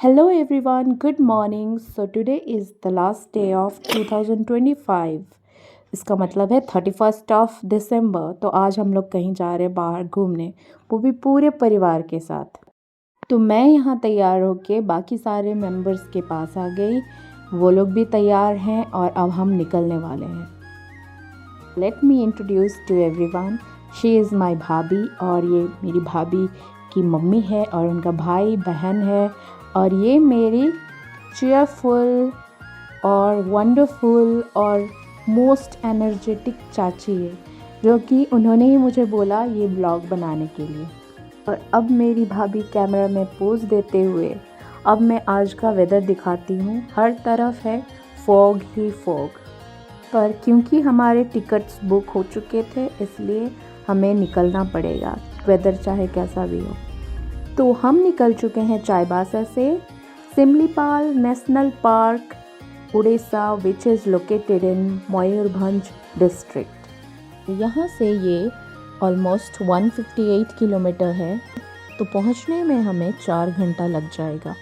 Hello everyone, good morning. So today is the last day of 2025. इसका मतलब है 31st of December. तो आज हम लोग कहीं जा रहे हैं बाहर घूमने, वो भी पूरे परिवार के साथ। तो मैं यहाँ तैयार होके बाकी सारे मेंबर्स के पास आ गई। वो लोग भी तैयार हैं और अब हम निकलने वाले हैं। Let me introduce to everyone, she is my भाभी और ये मेरी भाभी की मम्मी है और उनका भाई बहन है। और ये मेरी चीयरफुल और वंडरफुल और मोस्ट एनर्जेटिक चाची है, जो कि उन्होंने ही मुझे बोला ये ब्लॉग बनाने के लिए। और अब मेरी भाभी कैमरा में पोज देते हुए अब मैं आज का वेदर दिखाती हूँ। हर तरफ है फॉग ही फॉग, पर क्योंकि हमारे टिकट्स बुक हो चुके थे इसलिए हमें निकलना पड़ेगा, वेदर चाहे कैसा भी हो। तो हम निकल चुके हैं चाईबासा से Similipal national park, Orissa, which is located in Mayurbhanj district. यहाँ से ये ऑलमोस्ट 158 किलोमीटर है, तो पहुँचने में हमें 4 घंटा लग जाएगा।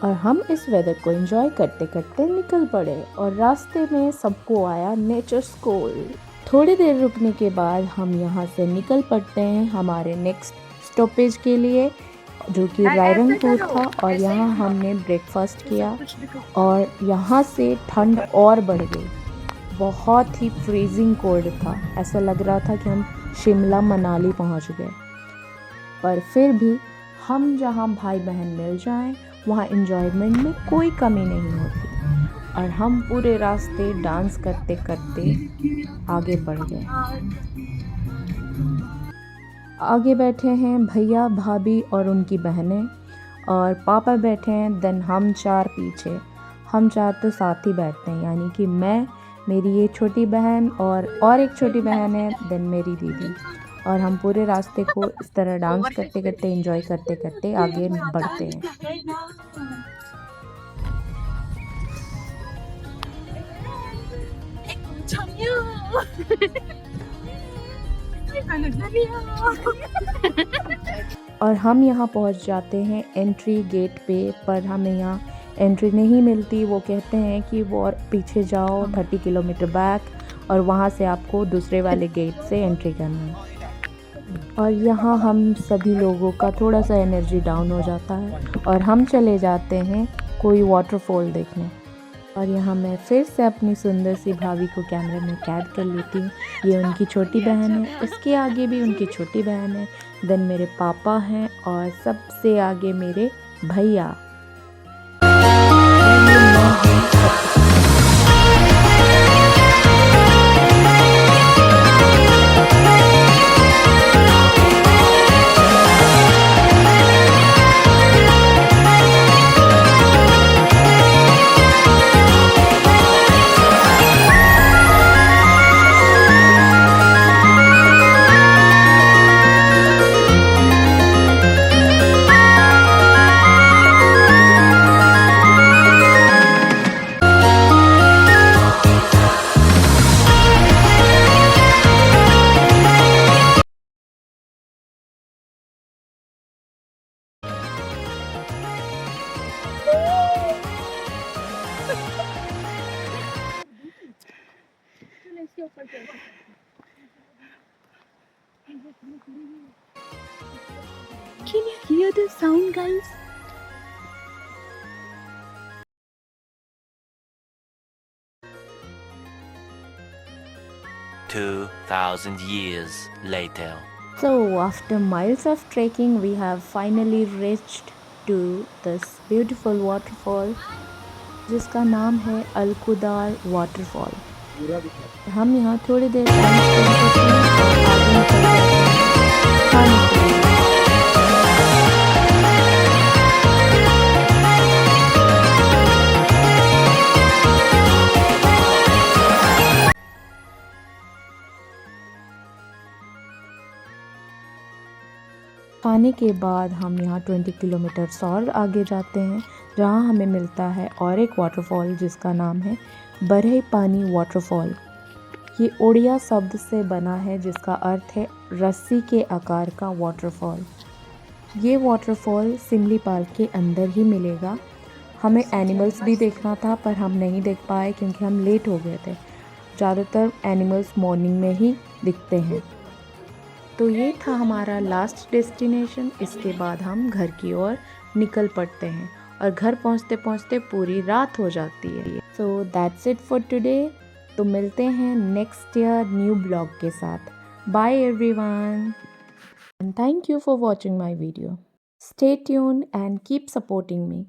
और हम इस वेदर को एंजॉय करते करते निकल पड़े और रास्ते में सबको आया नेचर स्कूल। थोड़ी देर रुकने के बाद हम यहाँ से निकल पड़ते हैं हमारे नेक्स्ट स्टॉपेज के लिए, जो कि रायरंगपुर था। और यहाँ हमने ब्रेकफास्ट किया और यहाँ से ठंड और बढ़ गई। बहुत ही फ्रीजिंग कोल्ड था, ऐसा लग रहा था कि हम शिमला मनाली पहुँच गए। पर फिर भी हम जहाँ भाई बहन मिल जाएं वहाँ एंजॉयमेंट में कोई कमी नहीं होती। और हम पूरे रास्ते डांस करते करते आगे बढ़ गए। आगे बैठे हैं भैया भाभी और उनकी बहनें, और पापा बैठे हैं। देन हम 4 पीछे, हम 4 तो साथ ही बैठते हैं, यानी कि मैं, मेरी ये छोटी बहन और एक छोटी बहन है, देन मेरी दीदी। और हम पूरे रास्ते को इस तरह डांस करते करते एंजॉय करते करते आगे बढ़ते हैं। और हम यहाँ पहुँच जाते हैं एंट्री गेट पे, पर हमें यहाँ एंट्री नहीं मिलती। वो कहते हैं कि वो और पीछे जाओ 30 किलोमीटर बैक, और वहाँ से आपको दूसरे वाले गेट से एंट्री करना है। और यहाँ हम सभी लोगों का थोड़ा सा एनर्जी डाउन हो जाता है और हम चले जाते हैं कोई वाटरफॉल देखने। और यहाँ मैं फिर से अपनी सुंदर सी भाभी को कैमरे में कैद कर लेती हूँ। ये उनकी छोटी बहन है, इसके आगे भी उनकी छोटी बहन है, देन मेरे पापा हैं और सबसे आगे मेरे भैया। Can you hear the sound, guys? $2,000 years later. So after miles of trekking, we have finally reached to this beautiful waterfall, जिसका नाम है अलकुदार वाटरफॉल। हम यहाँ थोड़ी देर टाइम स्पेंड करते हैं और आगे निकल जाते हैं खाने के लिए। खाने के बाद हम यहाँ 20 किलोमीटर और आगे जाते हैं, जहाँ हमें मिलता है और एक वाटरफॉल जिसका नाम है बरहे पानी वाटरफॉल। ये ओडिया शब्द से बना है जिसका अर्थ है रस्सी के आकार का वाटरफॉल। ये वाटरफॉल सिमलीपाल के अंदर ही मिलेगा। हमें एनिमल्स भी देखना था पर हम नहीं देख पाए क्योंकि हम लेट हो गए थे। ज़्यादातर एनिमल्स मॉर्निंग में ही दिखते हैं। तो ये था हमारा लास्ट डेस्टिनेशन। इसके बाद हम घर की ओर निकल पड़ते हैं और घर पहुंचते पहुंचते पूरी रात हो जाती है। So that's it for today. तो मिलते हैं नेक्स्ट ईयर न्यू ब्लॉग के साथ। Bye everyone and thank you for watching my video. Stay tuned and keep supporting me.